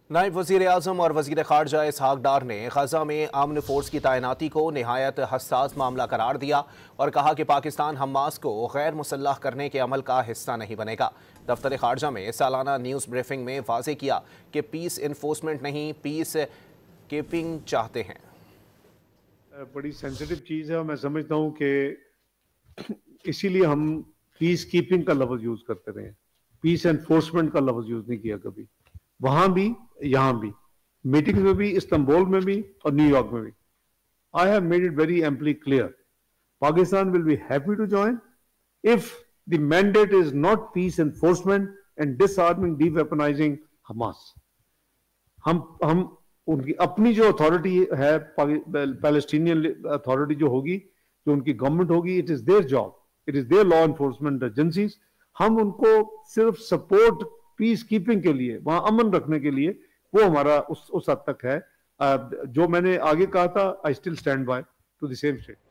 نائب وزیر اعظم اور وزیر خارجہ اسحاق ڈار نے غزہ میں امن فورس کی تعیناتی کو نہایت حساس معاملہ قرار دیا اور کہا کہ پاکستان حماس کو غیر مسلح کرنے کے عمل کا حصہ نہیں بنے گا۔ دفتر خارجہ میں سالانہ نیوز بریفنگ میں واضح کیا کہ پیس انفورسمنٹ نہیں، پیس کیپنگ چاہتے ہیں۔ بڑی سینسٹیو چیز ہے اور میں سمجھتا ہوں کہ اسی لیے ہم پیس کیپنگ کا لفظ یوز کرتے رہے ہیں، پیس انفورسمنٹ کا لفظ یوز نہیں کیا کبھی، وہاں بھی یہاں بھی، میٹنگ میں بھی، استنبول میں بھی اور نیو یارک میں بھی۔ I have made it very amply clear. Pakistan will be happy to join if the mandate is not peace enforcement and disarming, de-weaponizing Hamas. ہم ان کی اپنی جو اتھارٹی ہے، پیلسٹینین اتھارٹی جو ہوگی، جو ان کی گورنمنٹ ہوگی، it is there job, it is there law enforcement agencies, ہم ان کو صرف سپورٹ پیس کیپنگ کے لیے، وہاں امن رکھنے کے لیے، وہ ہمارا اس حد تک ہے۔ جو میں نے آگے کہا تھا، I still stand by to the same state.